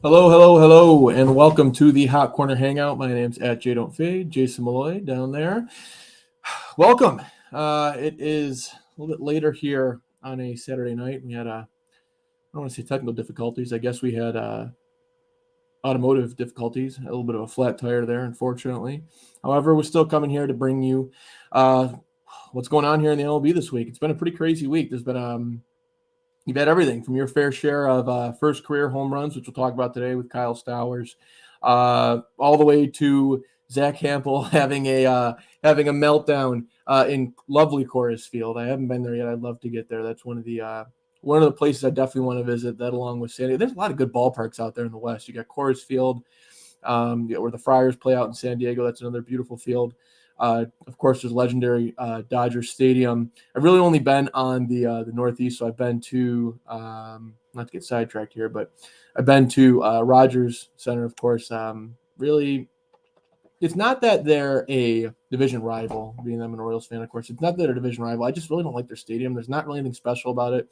Hello, hello, hello, and welcome to the Hot Corner Hangout. My name's at J Don't Fade, Jason Malloy down there. Welcome. It is a little bit later here on a Saturday night. We had I don't want to say technical difficulties. I guess we had automotive difficulties, a little bit of a flat tire there, unfortunately. However, we're still coming here to bring you uh, what's going on here in the MLB this week. It's been a pretty crazy week. There's been You've had everything from your fair share of first career home runs, which we'll talk about today with Kyle Stowers, all the way to Zach Hampel having a meltdown in lovely Coors Field. I haven't been there yet. I'd love to get there. That's one of the places I definitely want to visit. That along with San Diego. There's a lot of good ballparks out there in the West. You got Coors Field, where the Friars play out in San Diego. That's another beautiful field. Of course, there's legendary Dodger Stadium. I've really only been on the Northeast, so I've been to not to get sidetracked here, but I've been to Rogers Center, of course. Really, it's not that they're a division rival, being I'm an Orioles fan, of course. It's not that they're a division rival. I just really don't like their stadium. There's not really anything special about it.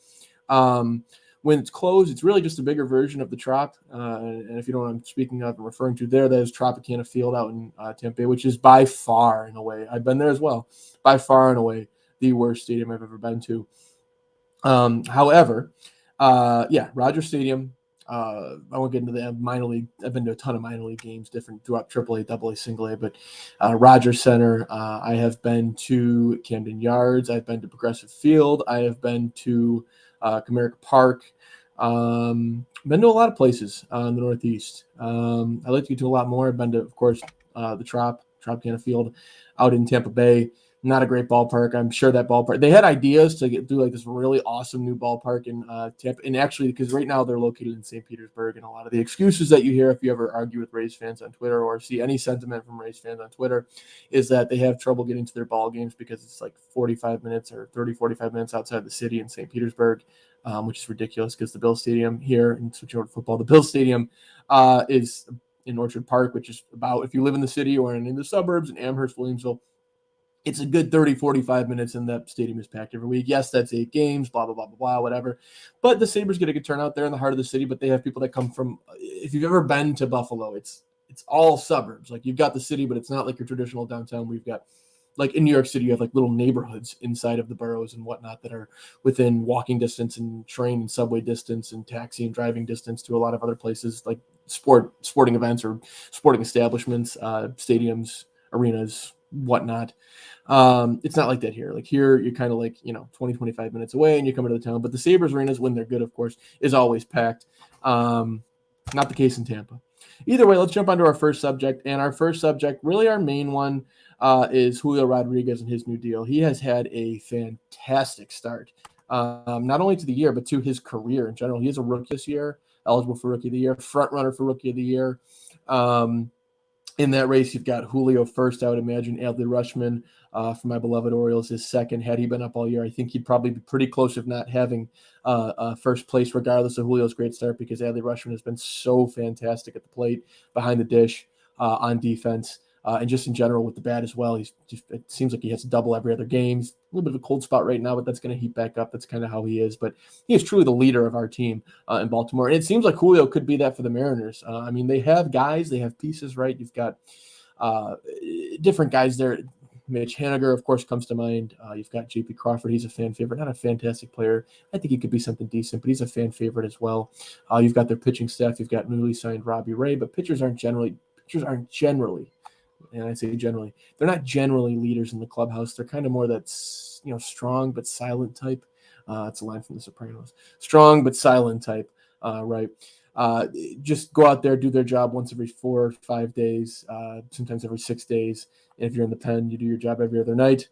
When it's closed, it's really just a bigger version of the Trop. And if you know what I'm speaking of and referring to there, that is Tropicana Field out in Tampa Bay, which is by far, in a way, I've been there as well, by far and away, the worst stadium I've ever been to. However, Rogers Stadium. I won't get into the minor league. I've been to a ton of minor league games, different throughout AAA, AA, Single A. But Rogers Center. I have been to Camden Yards. I've been to Progressive Field. I have been to Comerica Park. Been to a lot of places in the Northeast. I'd like to get to a lot more. I've been to, of course, the Tropicana Field out in Tampa Bay. Not a great ballpark. I'm sure that ballpark, they had ideas to do like this really awesome new ballpark in Tampa. And actually, because right now they're located in St. Petersburg, and a lot of the excuses that you hear if you ever argue with Rays fans on Twitter or see any sentiment from Rays fans on Twitter is that they have trouble getting to their ball games because it's like 45 minutes or 45 minutes outside the city in St. Petersburg, which is ridiculous because the Bill Stadium here, and switching over to football, the Bill Stadium is in Orchard Park, which is about, if you live in the city or in the suburbs in Amherst, Williamsville, it's a good 30, 45 minutes, and that stadium is packed every week. Yes, that's 8 games, blah, blah, blah, blah, blah, whatever. But the Sabres get a good turnout there in the heart of the city, but they have people that come from, if you've ever been to Buffalo, it's all suburbs. Like, you've got the city, but it's not like your traditional downtown where you've got, like in New York City, you have like little neighborhoods inside of the boroughs and whatnot that are within walking distance and train and subway distance and taxi and driving distance to a lot of other places like sporting events or sporting establishments, stadiums, arenas, whatnot. It's not like that here. Like here, you're kind of like, 20, 25 minutes away and you come into the town. But the Sabres arenas, when they're good, of course, is always packed. Not the case in Tampa. Either way, let's jump onto our first subject. And our first subject, really our main one, is Julio Rodriguez and his new deal. He has had a fantastic start, not only to the year, but to his career in general. He is a rookie this year, eligible for Rookie of the Year, front runner for Rookie of the Year. In that race, you've got Julio first, I would imagine. Adley Rutschman from my beloved Orioles is second. Had he been up all year, I think he'd probably be pretty close, if not having first place, regardless of Julio's great start, because Adley Rutschman has been so fantastic at the plate, behind the dish, on defense, and just in general with the bat as well. It seems like he has a double every other game. He's a little bit of a cold spot right now, but that's going to heat back up. That's kind of how he is. But he is truly the leader of our team in Baltimore. And it seems like Julio could be that for the Mariners. I mean, they have guys, they have pieces, right? You've got different guys there. Mitch Haniger, of course, comes to mind. You've got J.P. Crawford. He's a fan favorite, not a fantastic player. I think he could be something decent, but he's a fan favorite as well. You've got their pitching staff. You've got newly signed Robbie Ray, but pitchers aren't generally, and I say generally, they're not generally leaders in the clubhouse. They're kind of more that, strong but silent type. It's a line from The Sopranos. Strong but silent type, right? Just go out there, do their job once every 4 or 5 days, sometimes every 6 days. And if you're in the pen, you do your job every other night.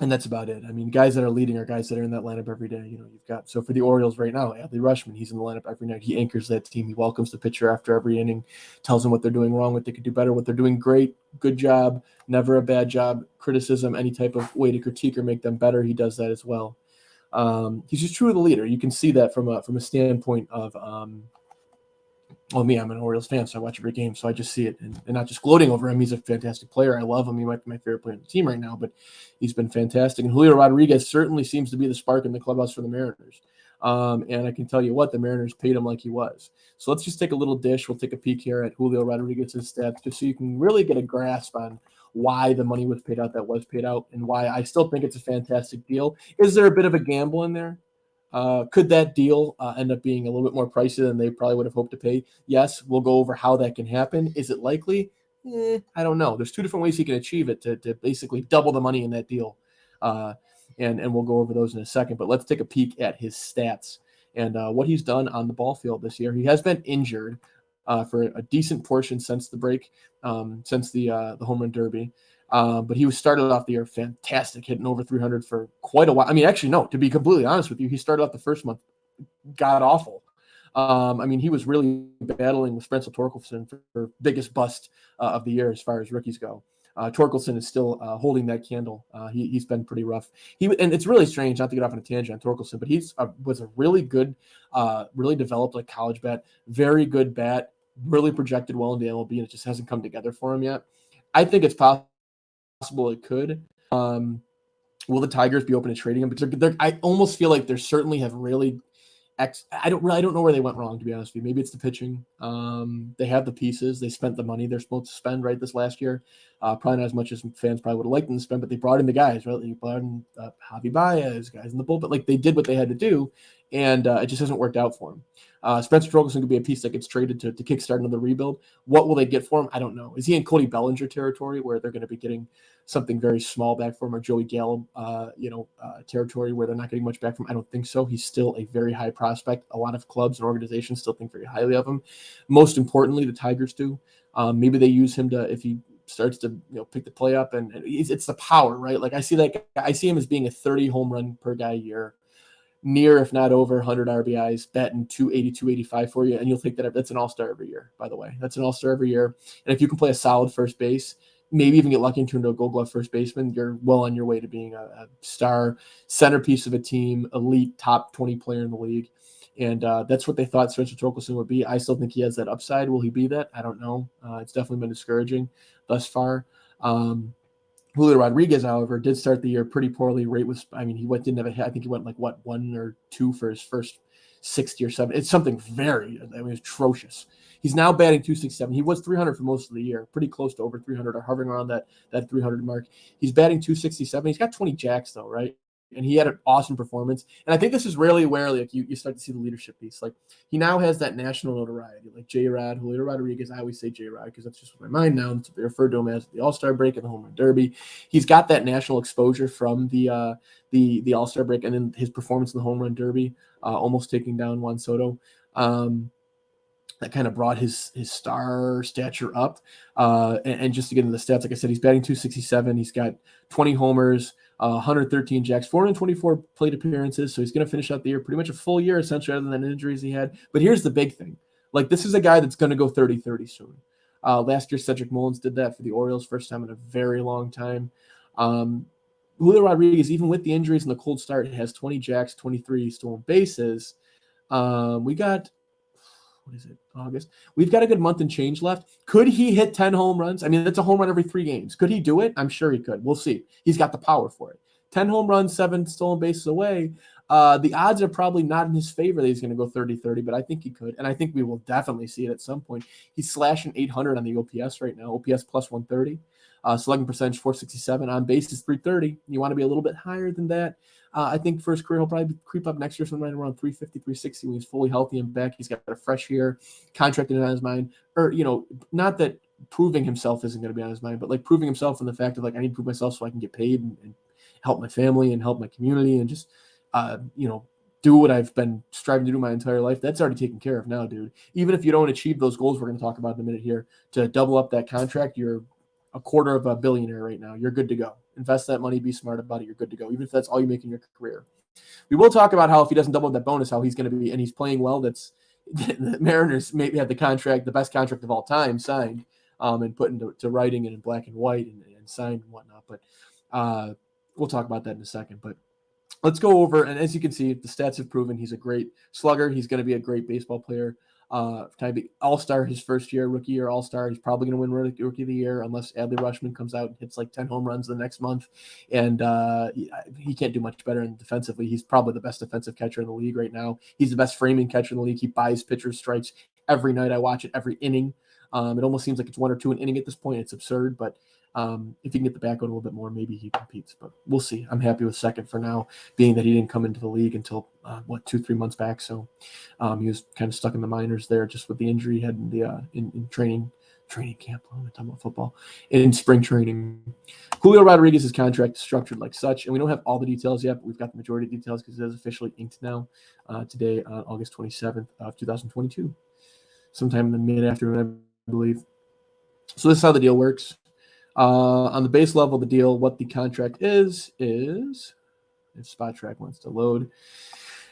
And that's about it. I mean, guys that are leading are guys that are in that lineup every day. You've got, so for the Orioles right now, Adley Rutschman, he's in the lineup every night. He anchors that team. He welcomes the pitcher after every inning, tells them what they're doing wrong, what they could do better, what they're doing great, good job, never a bad job, criticism, any type of way to critique or make them better. He does that as well. He's just truly the leader. You can see that from a standpoint of, me, I'm an Orioles fan, so I watch every game, so I just see it, and not just gloating over him. He's a fantastic player. I love him. He might be my favorite player on the team right now, but he's been fantastic. And Julio Rodriguez certainly seems to be the spark in the clubhouse for the Mariners. And I can tell you what, the Mariners paid him like he was. So let's just take a little dish. We'll take a peek here at Julio Rodriguez's stats just so you can really get a grasp on why the money was paid out that was paid out and why I still think it's a fantastic deal. Is there a bit of a gamble in there? Could that deal end up being a little bit more pricey than they probably would have hoped to pay? Yes, we'll go over how that can happen. Is it likely? I don't know. There's two different ways he can achieve it to basically double the money in that deal. Uh, and we'll go over those in a second. But let's take a peek at his stats and what he's done on the ball field this year. He has been injured for a decent portion since the break, since the home run derby. But he was started off the year fantastic, hitting over 300 for quite a while. I mean, actually, no, to be completely honest with you, he started off the first month god awful. I mean, he was really battling with Spencer Torkelson for biggest bust of the year as far as rookies go. Torkelson is still holding that candle. He's been pretty rough. And it's really strange not to get off on a tangent on Torkelson, but he's was a really good, really developed like college bat, very good bat, really projected well in the MLB, and it just hasn't come together for him yet. I think it's possible it could. Will the Tigers be open to trading him? But I almost feel like they certainly have really. I don't know where they went wrong, to be honest with you. Maybe it's the pitching. They have the pieces. They spent the money they're supposed to spend right this last year. Probably not as much as fans probably would have liked them to spend, but they brought in the guys, right? They brought in Javi Baez, guys in the bullpen. Like they did what they had to do, and it just hasn't worked out for him. Spencer Torkelson could be a piece that gets traded to kickstart another rebuild. What will they get for him? I don't know. Is he in Cody Bellinger territory where they're going to be getting something very small back for him, or Joey Gallo, territory where they're not getting much back from him? I don't think so. He's still a very high prospect. A lot of clubs and organizations still think very highly of him. Most importantly, the Tigers do. Maybe they use him to, if he starts to pick the play up, and it's the power, right? Like I see him as being a 30 home run per guy a year, near if not over 100 RBIs, batting 280, 285 for you, and you'll take that. That's an all-star every year, by the way. That's an all-star every year. And if you can play a solid first base, maybe even get lucky and turn into a Gold Glove first baseman, you're well on your way to being a star centerpiece of a team, elite top 20 player in the league. And that's what they thought Spencer Torkelson would be. I still think he has that upside. Will he be that? I don't know. It's definitely been discouraging thus far. Julio Rodriguez, however, did start the year pretty poorly. Rate was, I mean, didn't have a hit. I think he went like 1 or 2 for his first 60 or 7. It's something atrocious. He's now batting 267. He was 300 for most of the year, pretty close to over 300 or hovering around that 300 mark. He's batting 267. He's got 20 jacks though, right? And he had an awesome performance. And I think this is really where like you start to see the leadership piece. Like he now has that national notoriety, like J-Rod, Julio Rodriguez. I always say J-Rod because that's just what my mind now. That's what they refer to him as, the All-Star break and the home run derby. He's got that national exposure from the All-Star break and then his performance in the home run derby, almost taking down Juan Soto. That kind of brought his star stature up. And just to get into the stats, like I said, he's batting 267. He's got 20 homers, 113 jacks, 424 plate appearances. So he's going to finish out the year pretty much a full year, essentially, other than injuries he had. But here's the big thing. Like, this is a guy that's going to go 30-30 soon. Last year, Cedric Mullins did that for the Orioles, first time in a very long time. Julio Rodriguez, even with the injuries and the cold start, has 20 jacks, 23 stolen bases. We got, what is it, August? We've got a good month and change left. Could he hit 10 home runs? I mean, that's a home run every 3 games. Could he do it? I'm sure he could. We'll see. He's got the power for it. 10 home runs, 7 stolen bases away. The odds are probably not in his favor that he's going to go 30-30, but I think he could. And I think we will definitely see it at some point. He's slashing 800 on the OPS right now, OPS plus 130. Slugging percentage 467. On base is 330. You want to be a little bit higher than that. I think for his career, he'll probably creep up next year, somewhere around 350, 360 when he's fully healthy and back. He's got a fresh year, contracted on his mind. Or, not that proving himself isn't going to be on his mind, but like proving himself in the fact of like, I need to prove myself so I can get paid and help my family and help my community and just, do what I've been striving to do my entire life. That's already taken care of now, dude. Even if you don't achieve those goals we're going to talk about in a minute here, to double up that contract, you're a quarter of a billionaire right now. You're good to go. Invest that money, be smart about it. You're good to go, even if that's all you make in your career. We will talk about how if he doesn't double that bonus, how he's going to be, and he's playing well. That's the Mariners maybe have the best contract of all time signed, and put into writing and in black and white and signed and whatnot. But we'll talk about that in a second. But let's go over, and as you can see, the stats have proven he's a great slugger. He's going to be a great baseball player. All-Star his first year, rookie year All-Star. He's probably going to win Rookie of the Year unless Adley Rutschman comes out and hits like 10 home runs the next month. And he can't do much better defensively. He's probably the best defensive catcher in the league right now. He's the best framing catcher in the league. He buys pitchers strikes every night. I watch it every inning. It almost seems like it's 1 or 2 an inning at this point. It's absurd, but if he can get the back on a little bit more, maybe he competes. But we'll see. I'm happy with second for now, being that he didn't come into the league until 2-3 months back. So he was kind of stuck in the minors there, just with the injury he had in the in training camp. I'm talking about football in spring training. Julio Rodriguez's contract is structured like such, and we don't have all the details yet, but we've got the majority of details because it is officially inked now today on August 27th of 2022, sometime in the mid-afternoon, I believe. So this is how the deal works. On the base level, the deal, what the contract is if Spot Track wants to load,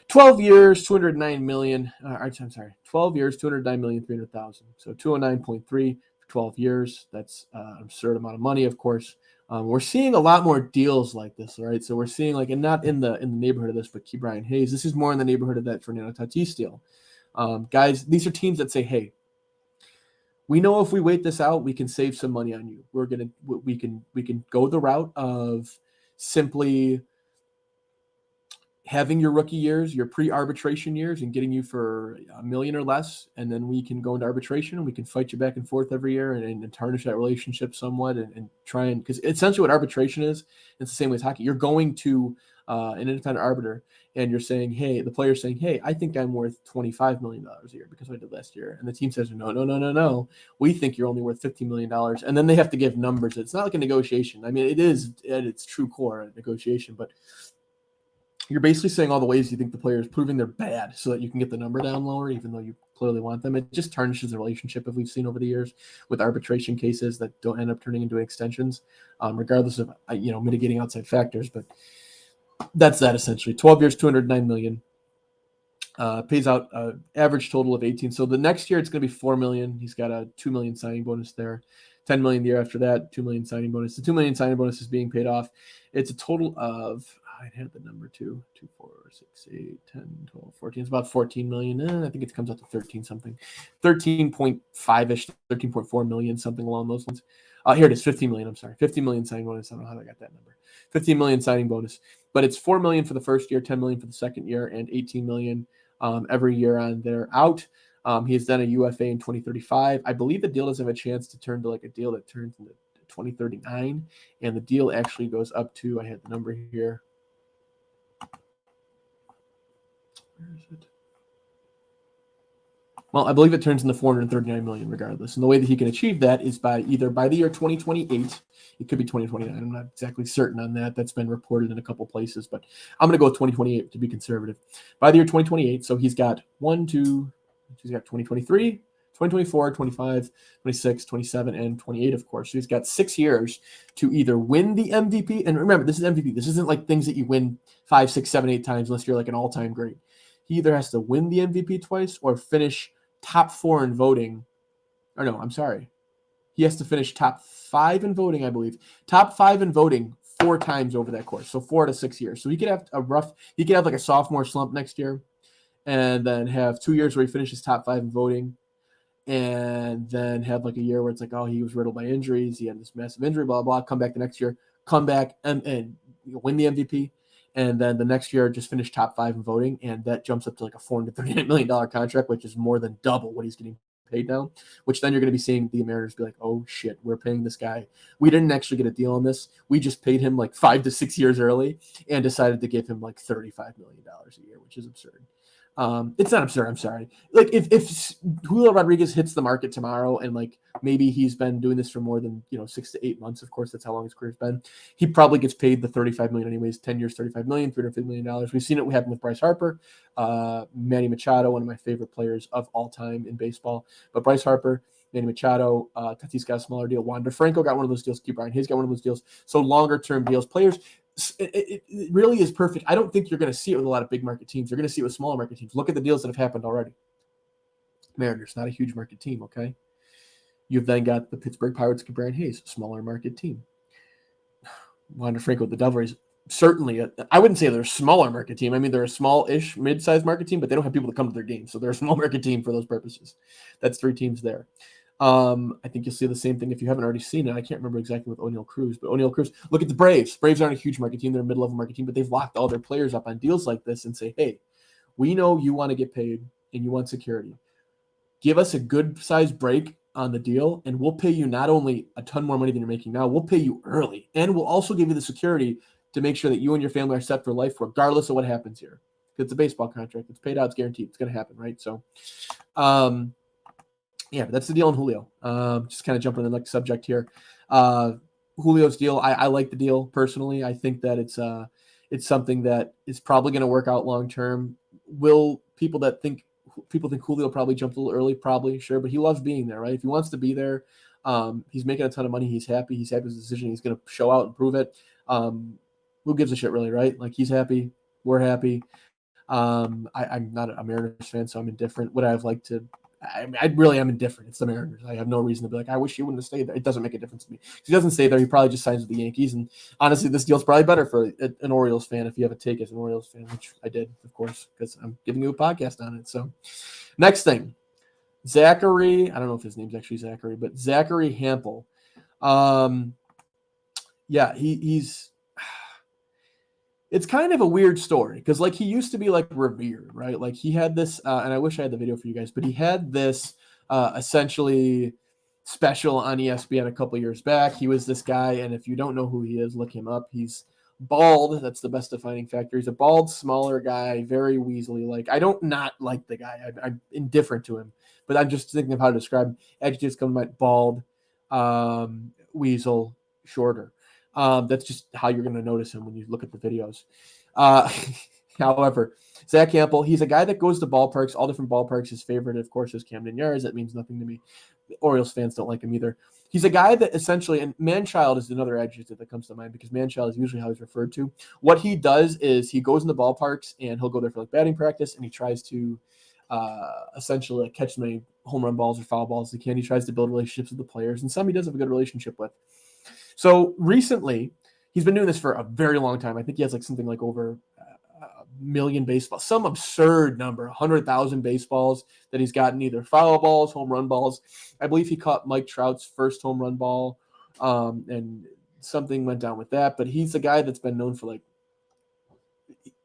12 years, $209 million. I'm sorry, 12 years, $209,300,000. So 209.3 for 12 years. That's an absurd amount of money, of course. We're seeing a lot more deals like this, right? So we're seeing and not in the neighborhood of this, but Ke'Bryan Hayes. This is more in the neighborhood of that Fernando Tatis deal. Guys, these are teams that say, hey, we know if we wait this out, we can save some money on you. We can go the route of simply having your rookie years, your pre-arbitration years, and getting you for $1 million or less, and then we can go into arbitration and we can fight you back and forth every year and tarnish that relationship somewhat and try and, because essentially what arbitration is, it's the same way as hockey. You're going to an independent arbiter and you're saying, hey, the player's saying, hey, I think I'm worth $25 million a year because I did last year. And the team says, no. We think you're only worth $15 million. And then they have to give numbers. It's not like a negotiation. I mean, it is at its true core a negotiation, but you're basically saying all the ways you think the player is proving they're bad so that you can get the number down lower, even though you clearly want them. It just tarnishes the relationship, as we've seen over the years with arbitration cases that don't end up turning into extensions, regardless of, mitigating outside factors. But that's that essentially. 12 years, $209 million. Pays out average total of 18. So the next year it's going to be $4 million. He's got a $2 million signing bonus there. $10 million the year after that, $2 million signing bonus. The $2 million signing bonus is being paid off. It's a total of, I had the number 2, 4, 6, 8, 10, 12, 14. It's about 14 million. I think it comes out to 13 something. 13.5-ish, 13.4 million, something along those lines. Here it is, 15 million. I'm sorry. 15 million signing bonus. I don't know how I got that number. 15 million signing bonus. But it's 4 million for the first year, 10 million for the second year, and 18 million every year on there out. He has done a UFA in 2035. I believe the deal doesn't have a chance to turn to like a deal that turns into 2039. And the deal actually goes up to, I had the number here. Where is it? Well, I believe it turns into 439 million regardless. And the way that he can achieve that is by either by the year 2028, it could be 2029. I'm not exactly certain on that. That's been reported in a couple places, but I'm going to go with 2028 to be conservative. By the year 2028, so he's got 2023, 2024, 25, 26, 27, and 28, of course. So he's got 6 years to either win the MVP. And remember, this is MVP. This isn't like things that you win 5, 6, 7, 8 times unless you're like an all-time great. He either has to win the MVP twice or finish top 4 in voting. Or no, I'm sorry. He has to finish top 5 in voting, I believe. Top 5 in voting 4 times over that course. So 4 to 6 years. So he could have like a sophomore slump next year and then have 2 years where he finishes top 5 in voting and then have like a year where it's like, oh, he was riddled by injuries. He had this massive injury, blah, blah, come back the next year, come back and win the MVP. And then the next year, just finish top 5 in voting, and that jumps up to like a $438 million contract, which is more than double what he's getting paid now, which then you're going to be seeing the Mariners be like, oh, shit, we're paying this guy. We didn't actually get a deal on this. We just paid him like 5 to 6 years early and decided to give him like $35 million a year, which is absurd. It's not absurd. I'm sorry. Like if Julio Rodriguez hits the market tomorrow and like maybe he's been doing this for more than 6 to 8 months. Of course, that's how long his career's been. He probably gets paid the $35 million anyways. 10 years, $35 million, $350 million. We've seen it happen with Bryce Harper, Manny Machado, one of my favorite players of all time in baseball. But Bryce Harper, Manny Machado, Tatis got a smaller deal. Wander Franco got one of those deals. Ke'Bryan Hayes got one of those deals. So longer term deals. Players. It really is perfect. I don't think you're going to see it with a lot of big market teams. You're going to see it with smaller market teams. Look at the deals that have happened already. Mariners, not a huge market team, okay? You've then got the Pittsburgh Pirates, Ke'Bryan Hayes, smaller market team. Wander Franco with the Devil Rays, certainly, I wouldn't say they're a smaller market team. I mean, they're a small-ish, mid-sized market team, but they don't have people to come to their games, so they're a small market team for those purposes. That's 3 teams there. I think you'll see the same thing if you haven't already seen it. I can't remember exactly with O'Neill Cruz, but O'Neill Cruz, look at the Braves. Braves aren't a huge market team. They're a mid-level market team, but they've locked all their players up on deals like this and say, hey, we know you want to get paid and you want security. Give us a good-sized break on the deal, and we'll pay you not only a ton more money than you're making now, we'll pay you early, and we'll also give you the security to make sure that you and your family are set for life regardless of what happens here. It's a baseball contract. It's paid out. It's guaranteed. It's going to happen, right? So, yeah, but that's the deal on Julio. Just kind of jumping to the next subject here. Julio's deal, I like the deal personally. I think that it's something that is probably going to work out long term. Will people think Julio probably jumped a little early? Probably, sure, but he loves being there, right? If he wants to be there, he's making a ton of money. He's happy. He's happy with his decision. He's going to show out and prove it. Who gives a shit, really, right? Like, he's happy. We're happy. I'm not a Mariners fan, so I'm indifferent. Would I have liked to? I really am indifferent. It's the Mariners. I have no reason to be like, I wish he wouldn't have stayed there. It doesn't make a difference to me. If he doesn't stay there, he probably just signs with the Yankees. And honestly, this deal's probably better for an Orioles fan if you have a take as an Orioles fan, which I did, of course, because I'm giving you a podcast on it. So, next thing, Zachary. I don't know if his name's actually Zachary, but Zachary Hampel. Yeah, he's. It's kind of a weird story because, like, he used to be, like, revered, right? Like, he had this, and I wish I had the video for you guys, but he had this essentially special on ESPN a couple years back. He was this guy, and if you don't know who he is, look him up. He's bald. That's the best defining factor. He's a bald, smaller guy, very weaselly. Like, I don't not like the guy. I'm indifferent to him, but I'm just thinking of how to describe him. Adjectives come like bald, weasel, shorter. That's just how you're going to notice him when you look at the videos. However, Zach Campbell, he's a guy that goes to ballparks, all different ballparks. His favorite, of course, is Camden Yards. That means nothing to me. Orioles fans don't like him either. He's a guy that essentially, and man-child is another adjective that comes to mind because man-child is usually how he's referred to. What he does is he goes in the ballparks and he'll go there for like batting practice, and he tries to essentially like catch as many home run balls or foul balls as he can. He tries to build relationships with the players, and some he does have a good relationship with. So recently, he's been doing this for a very long time. I think he has like something like over a million baseballs, some absurd number, 100,000 baseballs that he's gotten, either foul balls, home run balls. I believe he caught Mike Trout's first home run ball, and something went down with that. But he's a guy that's been known for, like,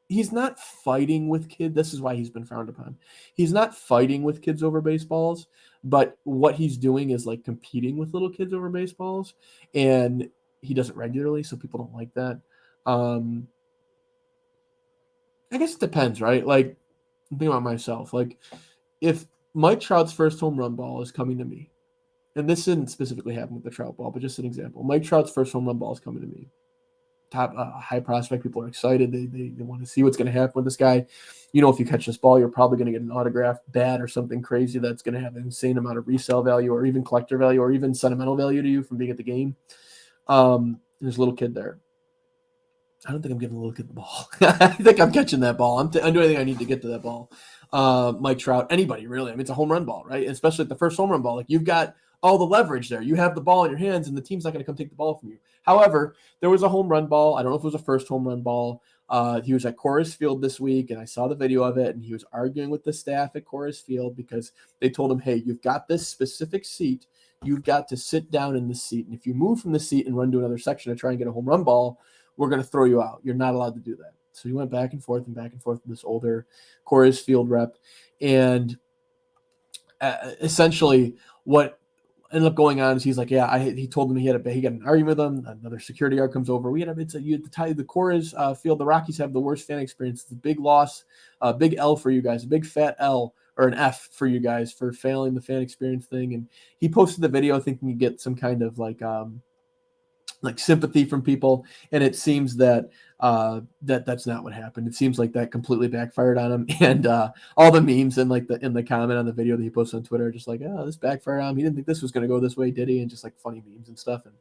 he's not fighting with kids. This is why he's been frowned upon. He's not fighting with kids over baseballs, but what he's doing is like competing with little kids over baseballs, and he does it regularly, so people don't like that. I guess it depends, right? Like, I'm thinking about myself. Like, if Mike Trout's first home run ball is coming to me, and this didn't specifically happen with the Trout ball, but just an example. Mike Trout's first home run ball is coming to me. Top high prospect. People are excited. They want to see what's going to happen with this guy. You know, if you catch this ball, you're probably going to get an autographed bat or something crazy that's going to have an insane amount of resale value or even collector value or even sentimental value to you from being at the game. There's a little kid there. I don't think I'm giving the little kid the ball. I think I'm catching that ball. I'm doing everything I need to get to that ball. Mike Trout, anybody really. I mean, it's a home run ball, right? Especially at the first home run ball. Like, you've got all the leverage there. You have the ball in your hands, and the team's not going to come take the ball from you. However, there was a home run ball. I don't know if it was a first home run ball. He was at Coors Field this week, and I saw the video of it, and he was arguing with the staff at Coors Field because they told him, hey, you've got this specific seat. You've got to sit down in this seat, and if you move from the seat and run to another section to try and get a home run ball, we're going to throw you out. You're not allowed to do that. So he went back and forth with this older Coors Field rep, and essentially what ended up going on is he's like, yeah, he told him he got an argument with him. Another security guard comes over. The Coors Field, the Rockies have the worst fan experience. It's a big loss, a big L for you guys, a big fat L or an F for you guys for failing the fan experience thing. And he posted the video thinking he'd get some kind of like sympathy from people, and it seems that that's not what happened. It seems like that completely backfired on him, and all the memes and like in the comment on the video that he posted on Twitter are just like, oh, this backfired on him. He didn't think this was going to go this way, did he? And just like funny memes and stuff. And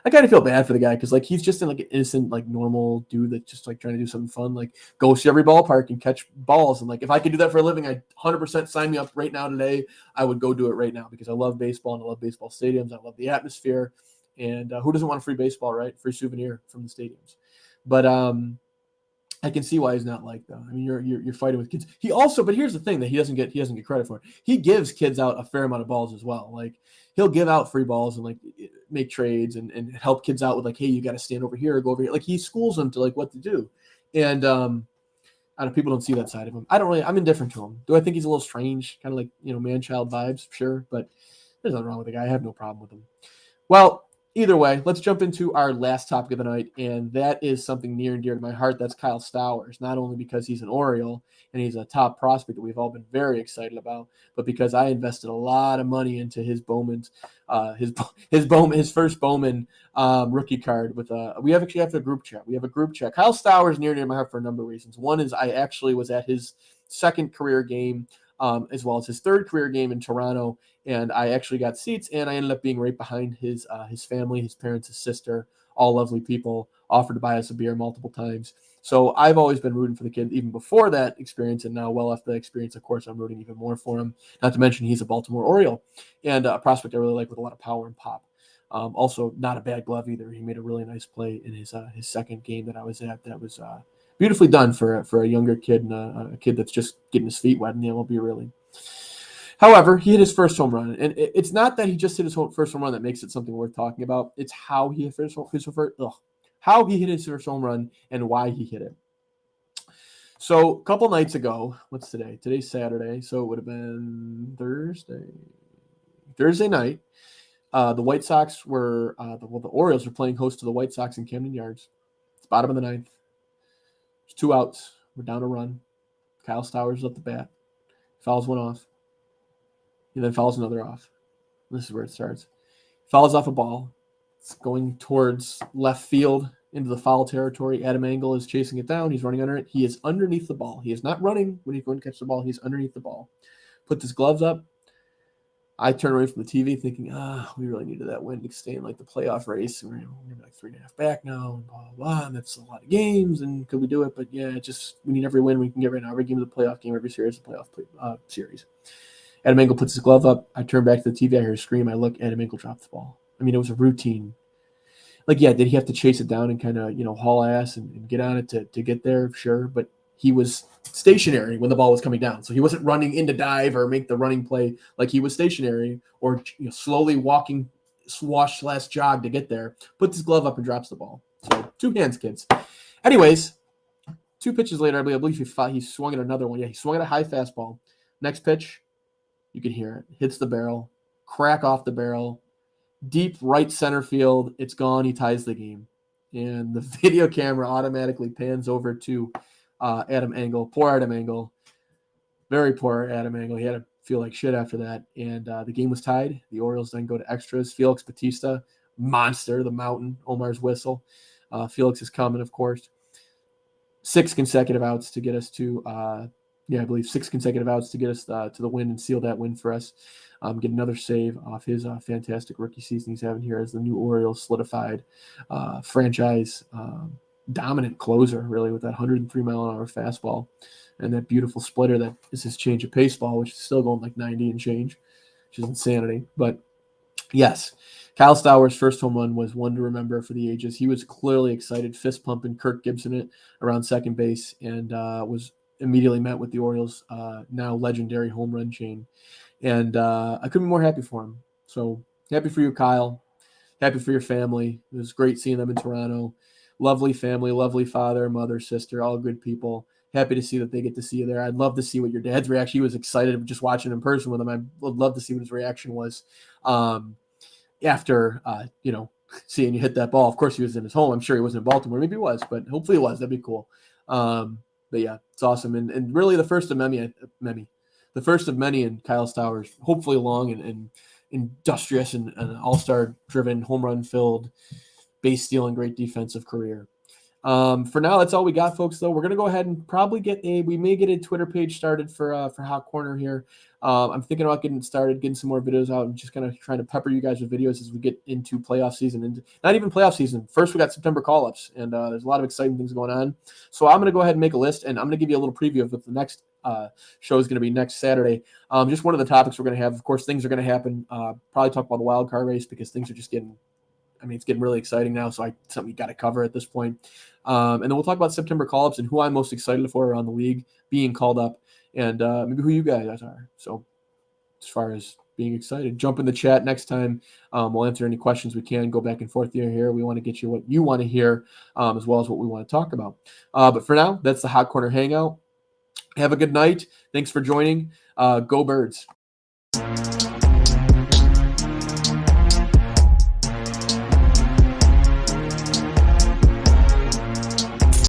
I kind of feel bad for the guy because like he's just like an innocent, like normal dude that's just like trying to do something fun, like go see every ballpark and catch balls. And like if I could do that for a living, I'd 100% sign me up right now today. I would go do it right now because I love baseball and I love baseball stadiums. I love the atmosphere. And who doesn't want a free baseball, right? Free souvenir from the stadiums. But I can see why he's not liked though. I mean, you're fighting with kids. He also, but here's the thing that he doesn't get credit for. He gives kids out a fair amount of balls as well. Like he'll give out free balls and like make trades and help kids out with like, hey, you got to stand over here or go over here. Like he schools them to like what to do. And I don't, people don't see that side of him. I'm indifferent to him. Do I think he's a little strange? Kind of like, man-child vibes, sure. But there's nothing wrong with the guy. I have no problem with him. Well, either way, let's jump into our last topic of the night, and that is something near and dear to my heart. That's Kyle Stowers, not only because he's an Oriole and he's a top prospect that we've all been very excited about, but because I invested a lot of money into his his first Bowman rookie card. We have a group chat. We have a group chat. Kyle Stowers near and dear to my heart for a number of reasons. One is I actually was at his second career game, as well as his third career game in Toronto. And I actually got seats, and I ended up being right behind his family, his parents, his sister, all lovely people, offered to buy us a beer multiple times. So I've always been rooting for the kid even before that experience, and now well after that experience, of course, I'm rooting even more for him. Not to mention he's a Baltimore Oriole and a prospect I really like with a lot of power and pop. Also, not a bad glove either. He made a really nice play in his second game that I was at. That was beautifully done for a younger kid and a kid that's just getting his feet wet in the MLB, really. However, he hit his first home run, and it's not that he just hit his first home run that makes it something worth talking about. It's how he hit how he hit his first home run and why he hit it. So a couple nights ago, what's today? Today's Saturday, so it would have been Thursday night. The White Sox were the Orioles were playing host to the White Sox in Camden Yards. It's bottom of the ninth. There's 2 outs. We're down a run. Kyle Stowers is up the bat. Fouls one off. He then fouls another off. This is where it starts. Fouls off a ball. It's going towards left field into the foul territory. Adam Engel is chasing it down. He's running under it. He is underneath the ball. He is not running when he's going to catch the ball. He's underneath the ball. Put his gloves up. I turn away from the TV thinking, we really needed that win to stay in like the playoff race. We're maybe like 3.5 back now, and blah, blah, blah. And that's a lot of games, and could we do it? But yeah, we need every win we can get right now. Every game of the playoff game, every series of the playoff series. Adam Engel puts his glove up. I turn back to the TV. I hear a scream. I look. Adam Engel drops the ball. I mean, it was a routine. Like, yeah, did he have to chase it down and kind of, haul ass and get on it to get there? Sure. But he was stationary when the ball was coming down. So he wasn't running in to dive or make the running play. Like, he was stationary or slowly walking, swash/jog to get there. Puts his glove up and drops the ball. So 2 hands, kids. Anyways, 2 pitches later, I believe he swung at another one. Yeah, he swung at a high fastball. Next pitch. You can hear it. Hits the barrel. Crack off the barrel. Deep right center field. It's gone. He ties the game. And the video camera automatically pans over to Adam Engel. Poor Adam Engel. Very poor Adam Engel. He had to feel like shit after that. And the game was tied. The Orioles then go to extras. Felix Bautista, monster, the mountain, Omar's whistle. Felix is coming, of course. 6 consecutive outs to get us to I believe 6 consecutive outs to get us to the win and seal that win for us. Get another save off his fantastic rookie season he's having here as the new Orioles solidified franchise dominant closer, really, with that 103-mile-an-hour fastball and that beautiful splitter that is his change of pace ball, which is still going like 90 and change, which is insanity. But yes, Kyle Stowers' first home run was one to remember for the ages. He was clearly excited, fist pumping Kirk Gibson it around second base, and was immediately met with the Orioles' now legendary home run chain. And I couldn't be more happy for him. So happy for you, Kyle. Happy for your family. It was great seeing them in Toronto. Lovely family, lovely father, mother, sister, all good people. Happy to see that they get to see you there. I'd love to see what your dad's reaction. He was excited just watching in person with him. I would love to see what his reaction was after, seeing you hit that ball. Of course, he was in his home. I'm sure he wasn't in Baltimore. Maybe he was, but hopefully he was. That'd be cool. But yeah, it's awesome. And really the first of many. The first of many in Kyle Stowers, hopefully long and industrious and all-star driven, home run filled, base stealing, great defensive career. For now, that's all we got, folks, though. We're going to go ahead and probably we may get a Twitter page started for Hot Corner here. I'm thinking about getting started, getting some more videos out, and just kind of trying to pepper you guys with videos as we get into playoff season. And not even playoff season. First, we got September call-ups, and there's a lot of exciting things going on. So I'm going to go ahead and make a list, and I'm going to give you a little preview of what the next show is going to be next Saturday. Just one of the topics we're going to have. Of course, things are going to happen. Probably talk about the wild card race because things are just getting I mean, it's getting really exciting now, so something you got to cover at this point. And then we'll talk about September call-ups and who I'm most excited for around the league being called up, and maybe who you guys are. So as far as being excited, jump in the chat next time. We'll answer any questions we can, go back and forth here. We want to get you what you want to hear, as well as what we want to talk about. But for now, that's the Hot Corner Hangout. Have a good night. Thanks for joining. Go Birds.